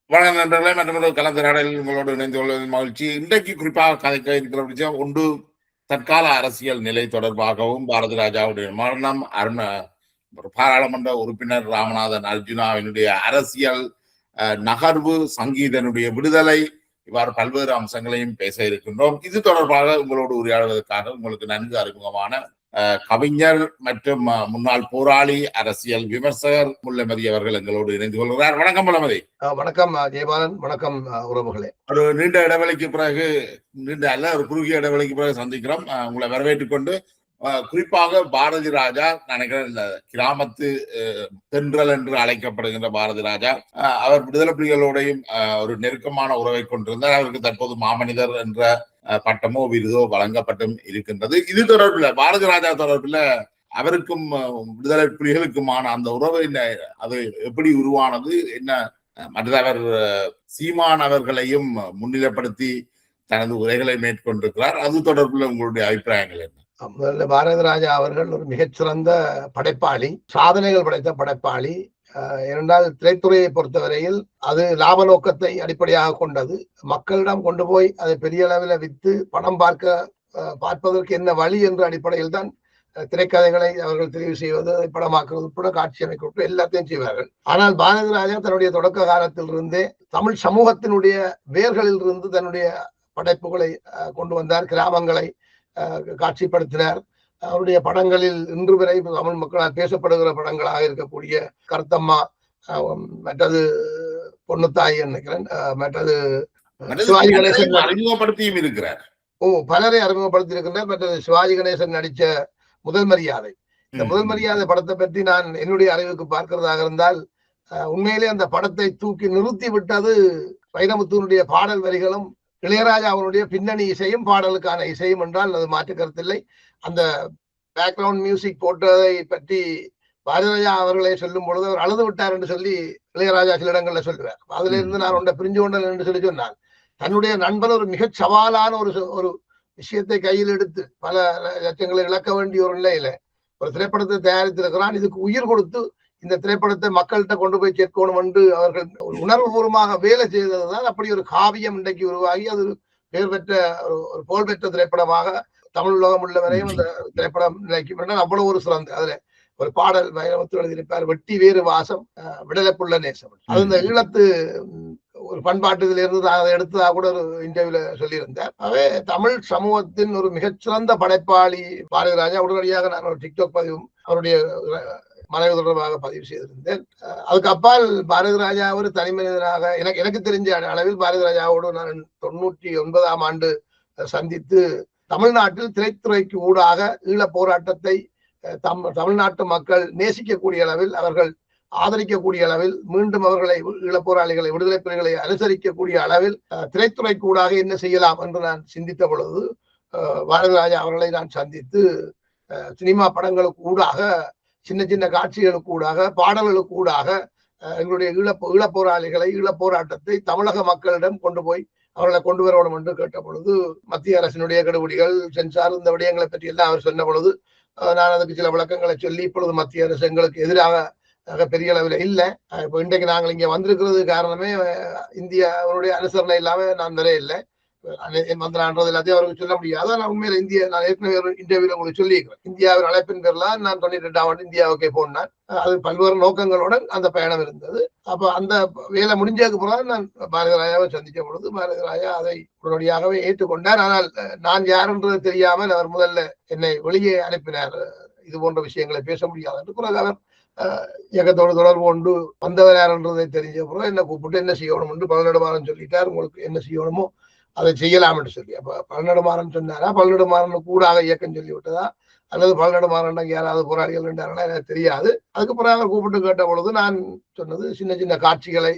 வணக்கம் நண்பர்களே, மற்றொரு கலந்துரையாடலில் உங்களோடு இணைந்து கொள்வதில் மகிழ்ச்சி. இன்றைக்கு குறிப்பாக கதைக்க இருக்கிற விஷயம் ஒன்று, தற்கால அரசியல் நிலை தொடர்பாகவும் பாரதி ராஜாவுடைய மரணம், பாராளுமன்ற உறுப்பினர் ராமநாதன் அர்ஜுனாவினுடைய அரசியல் நகர்வு, சங்கீதனுடைய விடுதலை, இவ்வாறு பல்வேறு அம்சங்களையும் பேச இருக்கின்றோம். இது தொடர்பாக உங்களோடு உரையாடுவதற்காக உங்களுக்கு நன்கு அறிமுகமான கவிஞர் மற்றும் முன்னாள் போராளி, அரசியல் விமர்சகர் முல்லமதி அவர்கள் எங்களோடு இணைந்து கொள்கிறார். வணக்கம் முல்லமதி. வணக்கம் ஜெயபாலன். வணக்கம் உறவுகளே. ஒரு நீண்ட இடைவெளிக்கு பிறகு, ஒரு குறுகிய இடைவெளிக்கு பிறகு சந்திக்கிறோம். உங்களை வரவேற்றுக் கொண்டு குறிப்பாக பாரதி ராஜா, நினைக்கிறேன் இந்த கிராமத்து தென்றல் என்று அழைக்கப்படுகின்ற பாரதி ராஜா, அவர் விடுதலை புலிகளோடையும் ஒரு நெருக்கமான உறவை கொண்டிருந்தார். அவருக்கு தற்போது மாமனிதர் என்ற பட்டமோ விருதோ வழங்கப்பட்டும் இருக்கின்றது. இது தொடர்பில், பாரதி ராஜா தொடர்பில் அவருக்கும் விடுதலை புலிகளுக்குமான அந்த உறவு அது எப்படி உருவானது, என்ன மற்றவர் சீமான் அவர்களையும் முன்னிலைப்படுத்தி தனது உரைகளை மேற்கொண்டிருக்கிறார், அது தொடர்பில் உங்களுடைய அபிப்பிராயங்கள் என்ன? முதல்ல பாரதி ராஜா அவர்கள் ஒரு மிகச்சிறந்த படைப்பாளி, சாதனைகள் படைத்த படைப்பாளி. இரண்டால் திரைத்துறையை பொறுத்தவரையில் அது லாப நோக்கத்தை அடிப்படையாக கொண்டது. மக்களிடம் கொண்டு போய் அதை பெரிய அளவில் வித்து பணம் பார்ப்பதற்கு என்ன வழி என்ற அடிப்படையில் தான் திரைக்கதைகளை அவர்கள் தெரிவு செய்வது, படமாக்குவது உட்பட காட்சி அமைக்க எல்லாத்தையும் செய்வார்கள். ஆனால் பாரதி ராஜா தன்னுடைய தொடக்க காலத்திலிருந்தே தமிழ் சமூகத்தினுடைய வேர்களில் இருந்து தன்னுடைய படைப்புகளை கொண்டு வந்தார். கிராமங்களை காட்சிப்படுத்தினார். அவருடைய படங்களில் இன்று வரை தமிழ் மக்களால் பேசப்படுகிற படங்களாக இருக்கக்கூடிய கருத்தம்மா, மற்றது பொண்ணுத்தாய் நினைக்கிறேன், மற்றது சிவாஜி கணேசன் அறிமுகப்படுத்தியும் இருக்கிறார். பலரை அறிமுகப்படுத்தி இருக்கின்றார். மற்றது சிவாஜி கணேசன் நடிச்ச முதல் மரியாதை, இந்த முதல் மரியாதை படத்தை பற்றி நான் என்னுடைய அறிவுக்கு பார்க்கிறதாக இருந்தால், உண்மையிலே அந்த படத்தை தூக்கி நிறுத்தி விட்டது வைரமுத்துனுடைய பாடல் வரிகளும் இளையராஜா அவனுடைய பின்னணி இசையும், பாடலுக்கான இசையும் என்றால் அது மாற்று கருத்தில்லை. அந்த பேக்ரவுண்ட் மியூசிக் போட்டதை பற்றி பாரதிராஜா அவர்களை சொல்லும் பொழுது அவர் அழுது விட்டார் என்று சொல்லி இளையராஜா சில இடங்கள்ல சொல்லுவார். அதுல இருந்து நான் உன்னை பிரிஞ்சு கொண்டேன் என்று சொல்லி சொன்னார். தன்னுடைய நண்பர் ஒரு மிக சவாலான ஒரு விஷயத்தை கையில் எடுத்து பல லட்சங்களை இழக்க வேண்டிய ஒரு நிலையில ஒரு திரைப்படத்தை தயாரித்திருக்கிறான். இதுக்கு உயிர் கொடுத்து இந்த திரைப்படத்தை மக்கள்கிட்ட கொண்டு போய் சேர்க்கணும் என்று அவர்கள் ஒரு உணர்வுபூர்வமாக வேலை செய்ததுதான் அப்படி ஒரு காவியம் இன்றைக்கு உருவாகி அது பேர் பெற்ற ஒரு புகழ்பெற்ற திரைப்படமாக தமிழ் உலகம் உள்ள வரையும் அந்த திரைப்படம் நினைக்கும். அவ்வளவு ஒரு சிறந்த அதுல ஒரு பாடல் வைரமுத்து எழுதியிருப்பார், வெட்டி வேறு வாசம் விடலைப்புள்ள நேசம். அது இந்த ஈழத்து ஒரு பண்பாட்டுல இருந்து அதை எடுத்ததாக கூட ஒரு இன்டர்வியூல சொல்லியிருந்தார். அவே தமிழ் சமூகத்தின் ஒரு மிகச்சிறந்த படைப்பாளி பாரதி ராஜா. உடனடியாக நான் ஒரு டிக்டாக் பதிவும் அவருடைய மறைவு தொடர்பாக பதிவு செய்திருந்தேன். அதுக்கு அப்பால் பாரதி ராஜா ஒரு தனி மனிதனாக எனக்கு தெரிஞ்ச அளவில் பாரதி ராஜாவோடு நான் 99ஆம் ஆண்டு சந்தித்து தமிழ்நாட்டில் திரைத்துறைக்கு ஊடாக ஈழ போராட்டத்தை தமிழ்நாட்டு மக்கள் நேசிக்கக்கூடிய அளவில், அவர்கள் ஆதரிக்கக்கூடிய அளவில், மீண்டும் அவர்களை ஈழப்போராளிகளை விடுதலை புலிகளை அனுசரிக்கக்கூடிய அளவில் திரைத்துறைக்கு ஊடாக என்ன செய்யலாம் என்று நான் சிந்தித்த பொழுது பாரதி ராஜா அவர்களை நான் சந்தித்து சினிமா படங்களுக்கு ஊடாக, சின்ன சின்ன காட்சிகளுக்கு ஊடாக, பாடல்களுக்கு ஊடாக எங்களுடைய ஈழப்போராளிகளை, ஈழப்போராட்டத்தை தமிழக மக்களிடம் கொண்டு போய் அவர்களை கொண்டு வரணும் என்று கேட்ட பொழுது, மத்திய அரசினுடைய கெடுபிடிகள், சென்சார், இந்த விடயங்களை பற்றி எல்லாம் அவர் சொன்ன பொழுது நான் அதுக்கு சில விளக்கங்களை சொல்லி, இப்பொழுது மத்திய அரசு எங்களுக்கு எதிராக பெரிய அளவில் இல்லை. இப்போ இன்றைக்கு நாங்கள் இங்கே வந்திருக்கிறது காரணமே இந்தியாவுடைய அனுசரணை இல்லாம நான் வர இல்லை. வந்தான்றது எல்லாத்தையும் அவருக்கு சொல்ல முடியாது. நான் உண்மையில நான் ஏற்கனவே இன்டர்வியூல உங்களுக்கு சொல்லியிருக்கிறேன். இந்தியாவின் அழைப்பின் பேர்லாம் நான் 92ஆம் ஆண்டு இந்தியாவுக்கே போனேன். அது பல்வேறு நோக்கங்களுடன் அந்த பயணம் இருந்தது. அப்ப அந்த வேலை முடிஞ்சதுக்கு பிறகு நான் பாரதி ராஜாவை சந்திச்ச பொழுது பாரதி ராஜா அதை உடனடியாகவே ஏற்றுக்கொண்டார். ஆனால் நான் யாருன்றது தெரியாமல் அவர் முதல்ல என்னை வெளியே அனுப்பினார். இது போன்ற விஷயங்களை பேச முடியாது என்று. பிறகு அவர் இயக்கத்தோடு தொடர்பு கொண்டு வந்தவர் யாருன்றதை தெரிஞ்ச பிறகு என்ன கூப்பிட்டு என்ன செய்யணும் என்று பல்நெடுமாறன் சொல்லிட்டார். உங்களுக்கு என்ன செய்யணுமோ அதை செய்யலாம் என்று சொல்லி. அப்ப பல்நெடுமாறன் சொன்னாரா, பல்நெடுமாறன் கூடாக இயக்கம் சொல்லி விட்டதா, அல்லது பல்நெடுமாறன் யாராவது போராளிகள் இருந்தார்களா எனக்கு தெரியாது. அதுக்கு பிறகு அவர் கூப்பிட்டு கேட்ட பொழுது நான் சொன்னது சின்ன சின்ன காட்சிகளை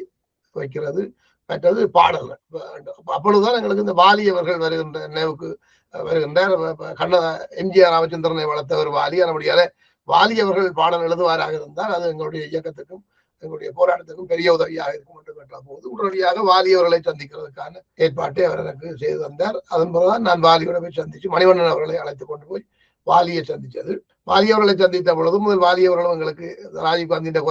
வைக்கிறது, மற்றது பாடல்கள். அப்பொழுதுதான் எங்களுக்கு இந்த வாலி அவர்கள் வருகின்ற நினைவுக்கு வருகின்றார். எம்ஜிஆர் ராமச்சந்திரனை வளர்த்தவர் வாலி. அதனுடைய வாலி அவர்கள் பாடல் எழுதுவாராக இருந்தால் அது எங்களுடைய இயக்கத்துக்கும் எங்களுடைய போராட்டத்துக்கும் பெரிய உதவியாக இருக்கும் என்று கேட்ட போது உடனடியாக வாலி அவர்களை சந்திக்கிறதுக்கான ஏற்பாட்டை அவர் எனக்கு செய்து தந்தார். அதன் பிறகுதான் நான் வாலியோட போய் சந்திச்சு மணிவண்ணன் அவர்களை அழைத்துக் கொண்டு போய் வாலியை சந்திச்சது. வாலி அவர்களை சந்தித்த பொழுது முதல் வாலி அவர்களும் எங்களுக்கு ராஜீவ்காந்தியின்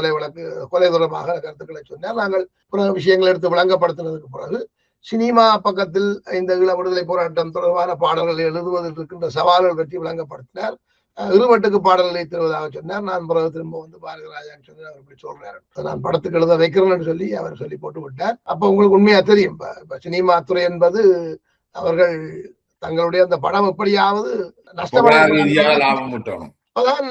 கொலை தொடர்பாக கருத்துக்களை சொன்னார். நாங்கள் பிற விஷயங்களை எடுத்து விளங்கப்படுத்தினதுக்கு பிறகு சினிமா பக்கத்தில் இந்த ஈழ விடுதலை போராட்டம் தொடர்பான பாடல்களை எழுதுவதில் இருக்கின்ற சவால்கள் பற்றி விளங்கப்படுத்தினார். இருவட்டுக்கு பாடல்களை தருவதாக சொன்னார். நான் பிறகு திரும்ப வந்து பாரதிராஜான்னு சொல்லி அவர் இப்படி சொல்றாரு, நான் படத்துக்கு எழுத வைக்கிறேன்னு சொல்லி அவர் சொல்லி போட்டு விட்டார். அப்ப உங்களுக்கு உண்மையா தெரியும், இப்ப சினிமா துறை என்பது அவர்கள் தங்களுடைய அந்த படம் எப்படியாவது நஷ்டப்படும். அப்பதான்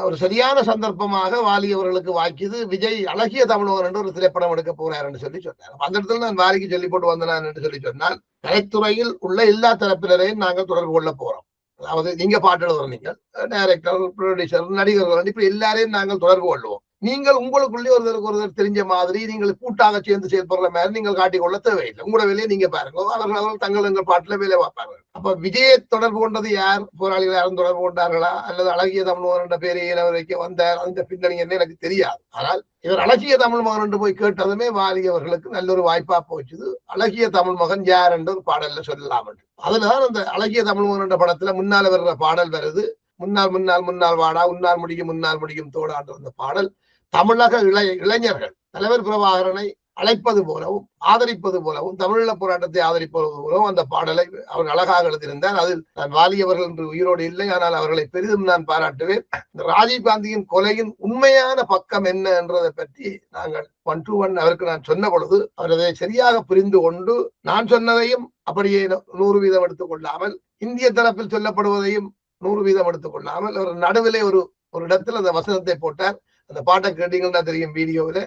ஒரு சரியான சந்தர்ப்பமாக வாலி அவர்களுக்கு வாக்கியது. விஜய் அழகிய தமிழகன் என்று ஒரு திரைப்படம் எடுக்க போறாருன்னு சொல்லி சொன்னார். அந்த இடத்துல நான் வாலிக்கு சொல்லி போட்டு வந்தேன் என்று சொல்லி சொன்னால், கலைத்துறையில் உள்ள எல்லா தரப்பினரையும் நாங்கள் தொடர்பு கொள்ள போறோம். அதாவது நீங்க பாட்டு எழுதுற, நீங்கள் டைரக்டர், ப்ரொடியூசர், நடிகர்கள், இப்படி எல்லாரையும் நாங்கள் தொடர்பு கொள்வோம். நீங்கள் உங்களுக்குள்ளே ஒருத்தருக்கு தெரிஞ்ச மாதிரி நீங்கள் கூட்டாக சேர்ந்து செயல்படுற மாதிரி நீங்கள் காட்டிக்கொள்ள தேவையில்லை. உங்களோட வேலையை நீங்க பாருங்க. அவர்கள் தங்கள் எங்கள் பாட்டுல வேலை பார்ப்பாங்க. அப்ப விஜயை தொடர்பு கொண்டது யார்? போராளிகள் யாரும் தொடர்பு கொண்டார்களா, அல்லது அழகிய தமிழ்மகன் என்ற பேரை வைக்க வந்தார்? அந்த பின்னணி என்ன எனக்கு தெரியாது. ஆனால் இவர் அழகிய தமிழ் மகன் என்று போய் கேட்டதுமே வாலி அவர்களுக்கு நல்ல ஒரு வாய்ப்பா போச்சுது. அழகிய தமிழ் மகன் யார் என்று ஒரு பாடல்ல சொல்லலாம் என்று. அதுலதான் அந்த அழகிய தமிழ் மகன் என்ற படத்துல முன்னால வர்ற பாடல் வருது. முன்னால் முன்னால் முன்னால் வாடா, உன்னால் முடியும் தோடான்ற அந்த பாடல் தமிழக இளைஞர்கள் தலைவர் பிரபாகரனை அழைப்பது போலவும் ஆதரிப்பது போலவும் தமிழீழ போராட்டத்தை ஆதரிப்பது போலவும் அந்த பாடலை அவர் அழகாக எழுதியிருந்தார். அதில் நான் வாலி அவர்கள் என்று உயிரோடு இல்லை, ஆனால் அவர்களை பெரிதும் நான் பாராட்டுவேன். ராஜீவ்காந்தியின் கொலையின் உண்மையான பக்கம் என்ன என்றதை பற்றி நாங்கள் 1 to 1 அவருக்கு நான் சொன்ன பொழுது அவர் அதை சரியாக புரிந்து கொண்டு, நான் சொன்னதையும் அப்படியே 100% எடுத்துக் கொள்ளாமல், இந்திய தரப்பில் சொல்லப்படுவதையும் 100% எடுத்துக் கொள்ளாமல், அவர் நடுவிலே ஒரு இடத்தில் அந்த வசனத்தை போட்டார். அந்த பாட்டை கேட்டீங்கன்னா தெரியும் வீடியோவில்.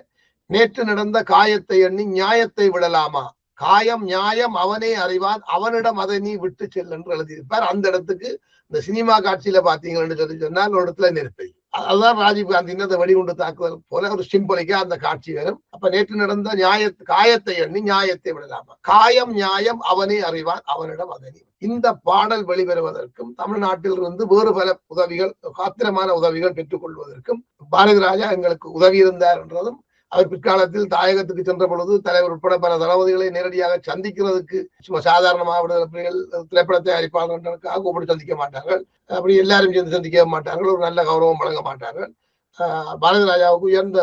நேற்று நடந்த காயத்தை எண்ணி நியாயத்தை விடலாமா, காயம் நியாயம் அவனே அறிவான், அவனிடம் அதை நீ விட்டு செல் என்று எழுதியிருப்பார். அந்த இடத்துக்கு இந்த சினிமா காட்சியில பாத்தீங்கன்னு சொல்லி சொன்னால் ஒரு இடத்துல நிற்பை. அதுதான் ராஜீவ்காந்தின் அந்த வெடிகுண்டு தாக்குதல் போல ஒரு சிம்பலிக்கா அந்த காட்சி வரும். அப்ப நேற்று நடந்த காயத்தை எண்ணி நியாயத்தை விடலாமா, காயம் நியாயம் அவனே அறிவான், அவனிடம் அதை நீ. இந்த பாடல் வெளிவருவதற்கும் தமிழ்நாட்டில் இருந்து வேறு பல உதவிகள், காத்திரமான உதவிகள் பெற்றுக் கொள்வதற்கும் பாரதி ராஜா எங்களுக்கு உதவி இருந்தார் என்றதும், அவர் பிற்காலத்தில் தாயகத்துக்கு சென்ற பொழுது தலைவர் உட்பட பல தளபதிகளை நேரடியாக சந்திக்கிறதுக்கு சும்மா சாதாரணமாக விடுதலைகள் திரைப்பட தயாரிப்பாளர்களுக்காக கூப்பிட்டு சந்திக்க மாட்டார்கள், அப்படி எல்லாரும் சேர்ந்து சந்திக்க மாட்டார்கள், ஒரு நல்ல கௌரவம் வழங்க மாட்டார்கள். பாரதி ராஜாவுக்கு உயர்ந்த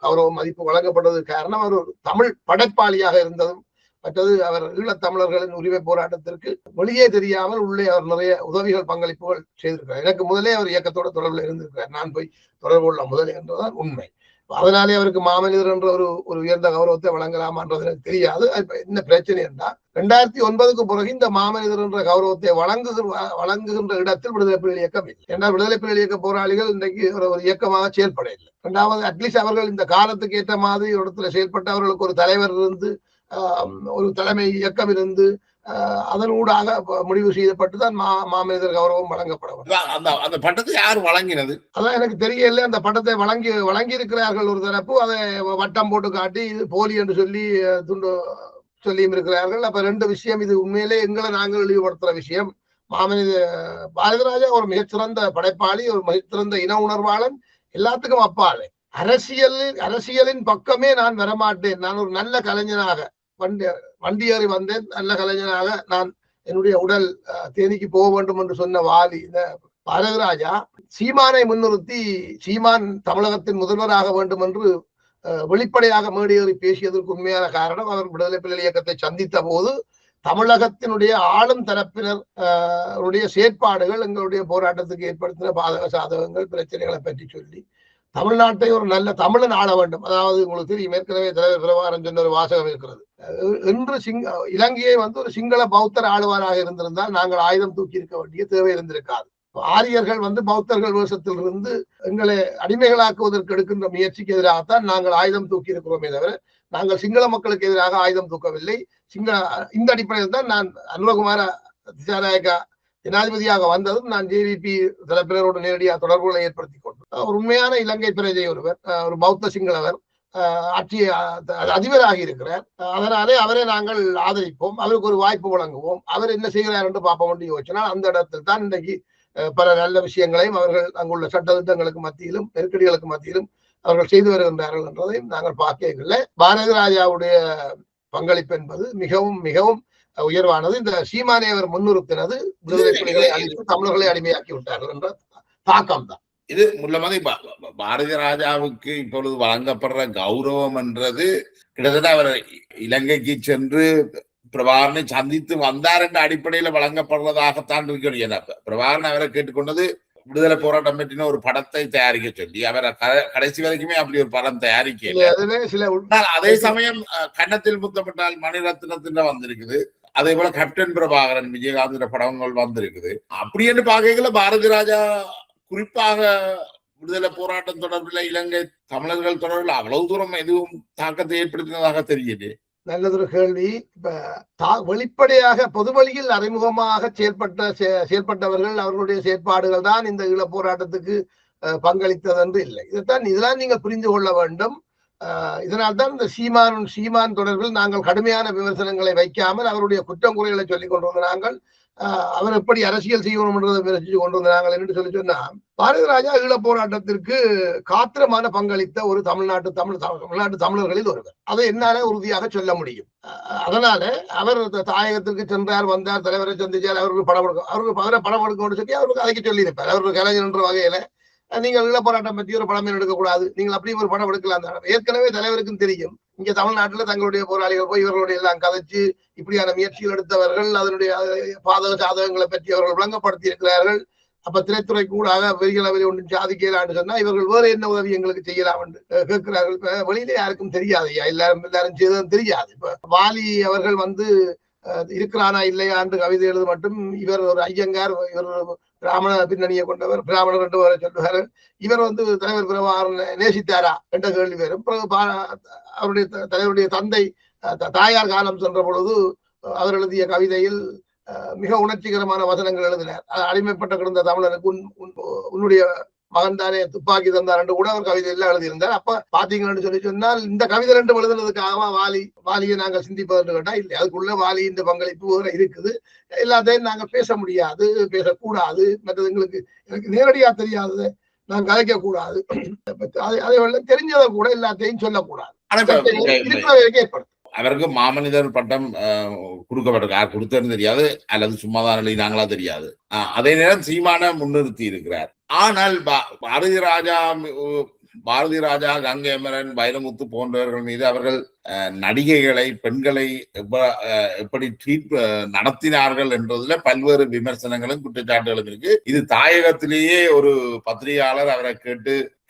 கௌரவம் மதிப்பு வழங்கப்பட்டது காரணம் அவர் ஒரு தமிழ் படைப்பாளியாக இருந்ததும், மற்றது அவர் ஈழத்தமிழர்களின் உரிமை போராட்டத்திற்கு வெளியே தெரியாமல் உள்ளே அவர் நிறைய உதவிகள் பங்களிப்புகள் செய்திருக்கிறார். எனக்கு முதலே அவர் இயக்கத்தோட தொடர்பில் இருந்திருக்கிறார், நான் போய் தொடர்பு கொள்ள முதலே என்றுதான் உண்மை. அதனாலே அவருக்கு மாமனிதர் என்ற ஒரு உயர்ந்த கௌரவத்தை வழங்கலாமான்றது எனக்கு தெரியாது. என்ன பிரச்சனை என்றால் 2009க்கு பிறகு இந்த மாமனிதர் என்ற கௌரவத்தை வழங்குகின்ற இடத்தில் விடுதலை புலிகள் இயக்கம் இல்லை. ஏன்னா விடுதலை புலிகள் இயக்க போராளிகள் இன்றைக்கு ஒரு இயக்கமாக செயல்பட இல்லை. இரண்டாவது, அட்லீஸ்ட் அவர்கள் இந்த காலத்துக்கு ஏற்ற மாதிரி ஒரு இடத்துல செயல்பட்டு அவர்களுக்கு ஒரு தலைவர் இருந்து, ஒரு தலைமை இயக்கம் இருந்து, அதன் ஊடாக முடிவு செய்யப்பட்டுதான் மாமனிதர் கௌரவம் வழங்கப்படும். அந்த பட்டத்தை யார் வழங்கினது அதான் எனக்கு தெரியல. அந்த பட்டத்தை வழங்கி இருக்கிறார்கள் ஒரு தரப்பு, அதை வட்டம் போட்டு காட்டி இது போலி என்று சொல்லி சொல்லியும் இருக்கிறார்கள். அப்ப 2 விஷயம். இது உண்மையிலே எங்களை நாங்கள் இழிவுபடுத்துற விஷயம். பாரதி ராஜா ஒரு மிகச்சிறந்த படைப்பாளி, ஒரு மிகச்சிறந்த இன உணர்வாளன், எல்லாத்துக்கும் அப்பாலே. அரசியலின் பக்கமே நான் வரமாட்டேன், நான் ஒரு நல்ல கலைஞனாக வண்டி ஏறி வந்தேன், நல்ல கலைஞனாக நான் என்னுடைய உடல் தேனிக்கு போக வேண்டும் என்று சொன்ன வாலி இந்த பாரதி ராஜா சீமானை முன்னிறுத்தி சீமான் தமிழகத்தின் முதல்வராக வேண்டும் என்று வெளிப்படையாக மேடையேறி பேசியதற்கு உண்மையான காரணம், அவர் விடுதலை புலிகள் இயக்கத்தை சந்தித்த போது தமிழகத்தினுடைய ஆளும் தரப்பினர் செயற்பாடுகள் எங்களுடைய போராட்டத்துக்கு ஏற்படுத்தின பாதக சாதகங்கள் பிரச்சனைகளை பற்றி சொல்லி தமிழ்நாட்டை ஒரு நல்ல தமிழன் ஆள வேண்டும். அதாவது உங்களுக்கு தெரியும், ஏற்கனவே தலைவர் பிரபாகரன் சொன்ன ஒரு வாசகம் இருக்கிறது. என்று இலங்கையை ஒரு சிங்கள பௌத்தர் ஆளுவாராக இருந்திருந்தால் நாங்கள் ஆயுதம் தூக்கி இருக்க வேண்டிய தேவை இருந்திருக்காது. ஆரியர்கள் பௌத்தர்கள் வேஷத்தில் இருந்து எங்களை அடிமைகளாக்குவதற்கு எடுக்கின்ற முயற்சிக்கு எதிராகத்தான் நாங்கள் ஆயுதம் தூக்கி இருக்கிறோமே தவிர நாங்கள் சிங்கள மக்களுக்கு எதிராக ஆயுதம் தூக்கவில்லை. இந்த அடிப்படையில் தான் நான் அனுரகுமார திசாநாயக்கா ஜனாதிபதியாக வந்ததும் நான் ஜேவிபி தரப்பினரோடு நேரடியாக தொடர்புகளை ஏற்படுத்தி கொண்டு, ஒரு உண்மையான இலங்கை பிரஜை ஒருவர், ஒரு பௌத்த சிங்களவர் ஆட்சியை அதிபராகி இருக்கிறார். அதனாலே அவரை நாங்கள் ஆதரிப்போம், அவருக்கு ஒரு வாய்ப்பு வழங்குவோம், அவர் என்ன செய்கிறார் என்று பார்ப்போம் என்று யோசிச்சினால் அந்த இடத்தில் தான் இன்றைக்கு பல நல்ல விஷயங்களையும் அவர்கள் அங்குள்ள சட்டத்திட்டங்களுக்கு மத்தியிலும் நெருக்கடிகளுக்கு மத்தியிலும் அவர்கள் செய்து வருகின்றார்கள் என்றதையும் நாங்கள் பார்க்கவில்லை. பாரதி ராஜாவுடைய பங்களிப்பு என்பது மிகவும் மிகவும் உயர்வானது. இந்த சீமானை அவர் முன்னிறுத்தினது விடுதலை புலிகளை அழித்து தமிழர்களை அடிமையாக்கி விட்டார்கள் என்ற தாக்கம் தான் இது. முள்ளமதி பாரதி ராஜாவுக்கு இப்பொழுது வழங்கப்படுற கௌரவம் என்றது கிட்டத்தட்ட அவர் இலங்கைக்கு சென்று பிரபாகரனை சந்தித்து வந்தார் என்ற அடிப்படையில வழங்கப்படுறதாகத்தான் இருக்கிறது. பிரபாகரன் அவரை கேட்டுக்கொண்டது விடுதலை போராட்டம் பற்றின ஒரு படத்தை தயாரிக்க சொல்லி, அவரை கடைசி வரைக்குமே அப்படி ஒரு படம் தயாரிக்க. அதே சமயம் கன்னத்தில் முத்தமிட்டால் மணிரத்னத்தின் வந்திருக்குது. அதே போல கேப்டன் பிரபாகரன் விஜயகாந்த் படங்கள் வந்திருக்குது. அப்படி என்று பார்க்கல பாரதி ராஜா குறிப்பாக விடுதலை போராட்டம் தொடர்பில் இலங்கை தமிழர்கள் தொடர்பில் அவ்வளவு தூரம் எதுவும் தாக்கத்தை ஏற்படுத்தினதாக தெரியுது. நல்லதொரு கேள்வி. இப்ப வெளிப்படையாக பொது வழியில் அறிமுகமாக செயல்பட்டவர்கள் அவர்களுடைய செயற்பாடுகள் தான் இந்த ஈழ போராட்டத்துக்கு பங்களித்தது என்று இல்லை. இதெல்லாம் நீங்கள் புரிந்து கொள்ள வேண்டும். இதனால்தான் இந்த சீமான் தொடர்பில் நாங்கள் கடுமையான விமர்சனங்களை வைக்காமல் அவருடைய குற்றம் குறைகளை சொல்லிக் கொண்டிருந்த நாங்கள் அவர் எப்படி அரசியல் செய்யணும் என்றதை முயற்சி கொண்டிருந்தாங்க என்று சொன்னா, பாரதி ராஜா ஈழ போராட்டத்திற்கு காத்திரமான பங்களித்த ஒரு தமிழ்நாட்டு தமிழர்களில் ஒருவர். அதை என்னால உறுதியாக சொல்ல முடியும். அதனால அவர் தாயகத்திற்கு சென்றார், வந்தார், தலைவரை சந்திச்சார், அவருக்கு படம் எடுக்கணும்னு சொல்லி அவருக்கு அதைக்கு சொல்லியிருப்பார். அவருக்கு கலைஞர் என்ற வகையில நீங்கள் ஈழ போராட்டம் பற்றி ஒரு படம் எடுக்கக்கூடாது, நீங்கள் அப்படி ஒரு படம் எடுக்கலாம் தான். ஏற்கனவே தலைவருக்கும் தெரியும் இங்க தமிழ்நாட்டுல தங்களுடைய போராளிகள் போய் இவர்களுடைய எல்லாம் கதைச்சு இப்படியான முயற்சிகள் எடுத்தவர்கள் அதனுடைய பாதக சாதகங்களை பற்றி அவர்கள் விளங்கப்படுத்தி இருக்கிறார்கள். அப்ப திரைத்துறை கூடாக பெரிய அளவில் ஒன்றும் சாதிக்கலான்னு சொன்னா இவர்கள் வேற என்ன உதவி எங்களுக்கு செய்யலாம் என்று கேட்கிறார்கள். இப்ப வெளியிலே யாருக்கும் தெரியாது, எல்லாரும் செய்ததும் தெரியாது. இப்ப வாலி அவர்கள் இருக்கிறானா இல்லையா என்று கவிதை எழுத மட்டும் இவர் ஒரு ஐயங்கார், இவர் பிராமண பின்னணியை கொண்டவர், பிராமணர் என்று சொல்லுவார்கள். இவர் தலைவர் பிரபாகரன் நேசித்தாரா என்ற கேள்வி வரும். அவருடைய தலைவருடைய தந்தை தாயார் காலம் சென்ற பொழுது அவர் எழுதிய கவிதையில் மிக உணர்ச்சிகரமான வசனங்கள் எழுதினார். அடிமைப்பட்ட கிடந்த தமிழனுக்கு உன்னுடைய மகன் தானே துப்பாக்கி தந்தார் என்று கூட அவர் கவிதை எல்லாம் எழுதியிருந்தார். அப்ப பாத்தீங்கன்னு சொன்னால் இந்த கவிதை ரெண்டு எழுதுனதுக்காக வாலியை நாங்கள் சிந்திப்பது கேட்டா இல்லை, அதுக்குள்ள வாலி இந்த பங்களிப்பு வேற இருக்குது. எல்லாத்தையும் நாங்க பேச முடியாது, பேசக்கூடாது, மற்றது எனக்கு நேரடியா தெரியாதது நான் கதைக்க கூடாது, அதே தெரிஞ்சதை கூட எல்லாத்தையும் சொல்லக்கூடாது. ஏற்படும். அவருக்கு மாமனிதர் பட்டம் கொடுக்கப்பட்டிருக்கு, யார் கொடுத்தது தெரியாது, அல்லது சும்மாதான் எழுதினாங்களா தெரியாது. அதே நேரம் சீமான முன்னிறுத்தி இருக்கிறார். ஆனால் பாரதி ராஜா, கங்கை அமரன், வைரமுத்து போன்றவர்கள் மீது அவர்கள் நடிகைகளை, பெண்களை எப்படி ட்ரீட் நடத்தினார்கள் என்றதுல பல்வேறு விமர்சனங்களும் குற்றச்சாட்டுகளும் இருக்கு. இது தாயகத்திலேயே ஒரு பத்திரிகையாளர் அவரை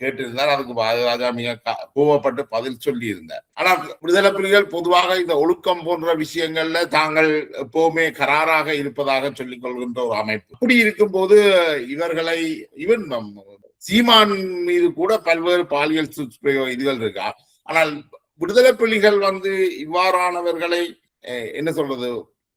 கேட்டிருந்தார். அதுக்கு பாரதி ராஜா மிக கோவப்பட்டு பதில் சொல்லி இருந்தார். ஆனா விடுதலை புலிகள் பொதுவாக இந்த ஒழுக்கம் போன்ற விஷயங்கள்ல தாங்கள் எப்பவுமே கராராக இருப்பதாக சொல்லிக் கொள்கின்ற ஒரு அமைப்பு. இப்படி இருக்கும்போது இவர்களை சீமான் மீது கூட பல்வேறு பாலியல் இதுகள் இருக்கா. ஆனால் விடுதலை புலிகள் இவ்வாறானவர்களை என்ன சொல்றது,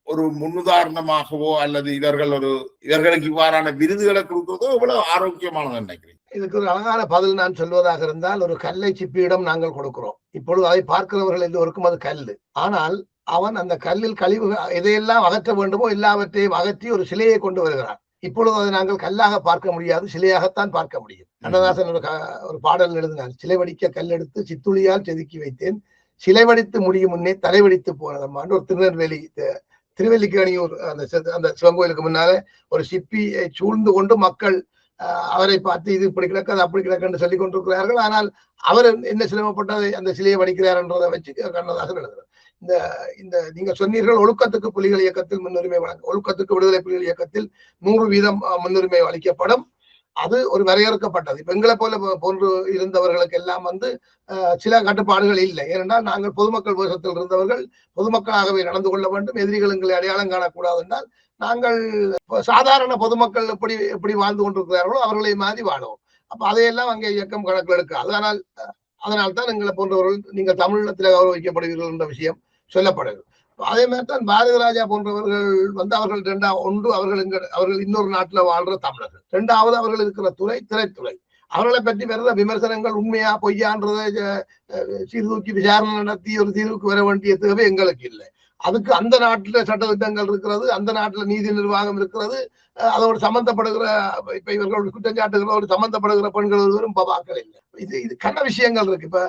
ஒரு முன்னுதாரணமாகவோ அல்லது இவர்களுக்கு இவ்வாறான விருதுகளை கொடுக்கிறதோ எவ்வளவு ஆரோக்கியமானது நினைக்கிறேன். இதுக்கு ஒரு அழகான பதில் நான் சொல்வதாக இருந்தால், ஒரு கல்லை சிப்பியிடம் நாங்கள் கொடுக்கிறோம். இப்பொழுது அதை பார்க்கிறவர்கள் எல்லோருக்கும் அது கல்லு. ஆனால் அவன் அந்த கல்லில் கழிவு எதையெல்லாம் அகற்ற வேண்டுமோ எல்லாவற்றையும் அகற்றி ஒரு சிலையை கொண்டு வருகிறான். இப்பொழுது அதை நாங்கள் கல்லாக பார்க்க முடியாது, சிலையாகத்தான் பார்க்க முடியும். கண்ணதாசன் ஒரு பாடல் எழுதினார், சிலை வடிக்க கல்லெடுத்து சித்துளியால் செதுக்கி வைத்தேன், சிலை வடித்து முடியும் முன்னே தலைவடித்து போனதம்மான்னு ஒரு திருவெல்லிக்கேணியூர் அந்த சிவன் கோயிலுக்கு முன்னால ஒரு சிப்பியை சூழ்ந்து கொண்டு மக்கள் அவரை பார்த்து இது இப்படி கிடக்கு, அது அப்படி கிடக்குன்னு சொல்லிக் கொண்டிருக்கிறார்கள். ஆனால் அவர் என்ன சிரமப்பட்டதை அந்த சிலையை வடிக்கிறார் என்றதை வச்சு கண்ணதாசன் எழுதுறார். இந்த நீங்க சொன்னீர்கள் ஒழுக்கத்துக்கு புலிகள் இயக்கத்தில் முன்னுரிமை ஒழுக்கத்துக்கு விடுதலை புலிகள் இயக்கத்தில் 100% முன்னுரிமை அளிக்கப்படும். அது ஒரு வரையறுக்கப்பட்டது. இப்ப எங்களை போன்று இருந்தவர்களுக்கு எல்லாம் சில கட்டுப்பாடுகள் இல்லை. ஏனென்றால் நாங்கள் பொதுமக்கள் வேஷத்தில் இருந்தவர்கள், பொதுமக்களாகவே நடந்து கொள்ள வேண்டும், எதிரிகள் எங்களை அடையாளம் காணக்கூடாது என்றால் நாங்கள் சாதாரண பொதுமக்கள் எப்படி வாழ்ந்து கொண்டிருக்கிறார்களோ அவர்களை மாதிரி வாழுவோம். அப்ப அதையெல்லாம் அங்கே இயக்கம் கணக்கில் எடுக்காது. அதனால்தான் எங்களை போன்றவர்கள் நீங்க தமிழகத்தில் கௌரவிக்கப்படுவீர்கள் என்ற விஷயம் சொல்லப்படுது. அதே மாதிரி தான் பாரதி ராஜா போன்றவர்கள் அவர்கள் அவர்கள் இன்னொரு நாட்டுல வாழ்ற தமிழர்கள். இரண்டாவது அவர்கள் இருக்கிற துறை திரைத்துறை. அவர்களை பற்றி வர்ற விமர்சனங்கள் உண்மையா பொய்யான்றதை சீர்தூக்கி விசாரணை நடத்தி ஒரு தீர்வுக்கு வர வேண்டிய தேவை எங்களுக்கு இல்லை. அதுக்கு அந்த நாட்டுல சட்டத்திட்டங்கள் இருக்கிறது, அந்த நாட்டுல நீதி நிர்வாகம் இருக்கிறது. அதோடு சம்பந்தப்படுகிற இப்ப இவர்கள் குற்றச்சாட்டுகளோடு சம்பந்தப்படுகிற பெண்கள் ஒருவரும் பாக்கள் இல்லை. இது கண்ண விஷயங்கள் இருக்கு. இப்ப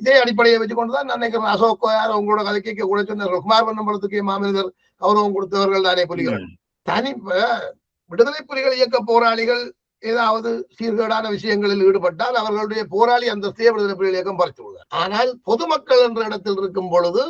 இதே அடிப்படையை வச்சுக்கொண்டுதான் நான் நினைக்கிறேன் அசோக் யார் உங்களோட கதை கேட்க கூட சொன்னார்கள். குமார் பன்னம்பலத்துக்கு மாமனிதர் கௌரவம் கொடுத்தவர்கள் தானே புலிகள். தனி விடுதலை புலிகள் இயக்க போராளிகள் ஏதாவது சீர்கேடான விஷயங்களில் ஈடுபட்டால் அவர்களுடைய போராளி அந்தஸ்தையை விடுதலை புலிகள் இயக்கம் பறித்து விடுவார். ஆனால் பொதுமக்கள் என்ற இடத்தில் இருக்கும் பொழுது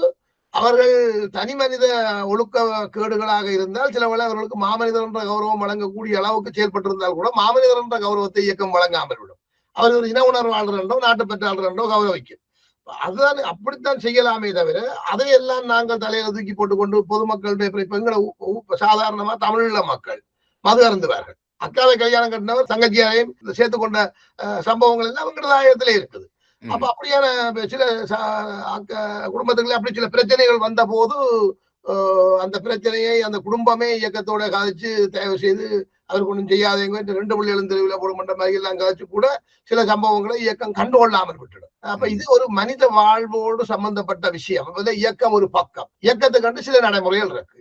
அவர்கள் தனி மனித ஒழுக்க கேடுகளாக இருந்தால் சில வேளை அவர்களுக்கு மாமனிதர் என்ற கௌரவம் வழங்கக்கூடிய அளவுக்கு செயல்பட்டிருந்தால் கூட மாமனிதர் என்ற கௌரவத்தை இயக்கம் வழங்காமல் விடும். அவர் ஒரு இன உணர்வாளர் என்றோ நாட்டுப்பற்றாளர் என்றோ கௌரவிக்கும். அதுதான் அப்படித்தான் செய்யலாமே தவிர அதையெல்லாம் நாங்கள் தலையில தூக்கி போட்டுக்கொண்டு பொதுமக்களுடைய பெண்களை சாதாரணமா தமிழீழ மக்கள் மது அருந்துவார்கள். அக்காவை கல்யாணம் கட்டினவர் தங்கச்சியாரையும் சேர்த்து கொண்ட சம்பவங்கள் எல்லாம் அவங்களது ஆயிரத்திலே இருக்குது. அப்ப அப்படியான சில குடும்பத்துக்குள்ள அப்படி சில பிரச்சனைகள் வந்த போது அந்த பிரச்சனையை அந்த குடும்பமே இயக்கத்தோட காதிச்சு தயவு செய்து அவருக்கு ஒன்றும் செய்யாதவங்க 2 புள்ளிகளும் தெருவில் போட மாட்ட மாதிரி எல்லாம் காய்ச்சி கூட சில சம்பவங்களை இயக்கம் கண்டுகொள்ளாமல் விட்டுடும். அப்ப இது ஒரு மனித வாழ்வோடு சம்பந்தப்பட்ட விஷயம். இயக்கம் ஒரு பக்கம், இயக்கத்தை கண்டு சில நடைமுறைகள் இருக்கு.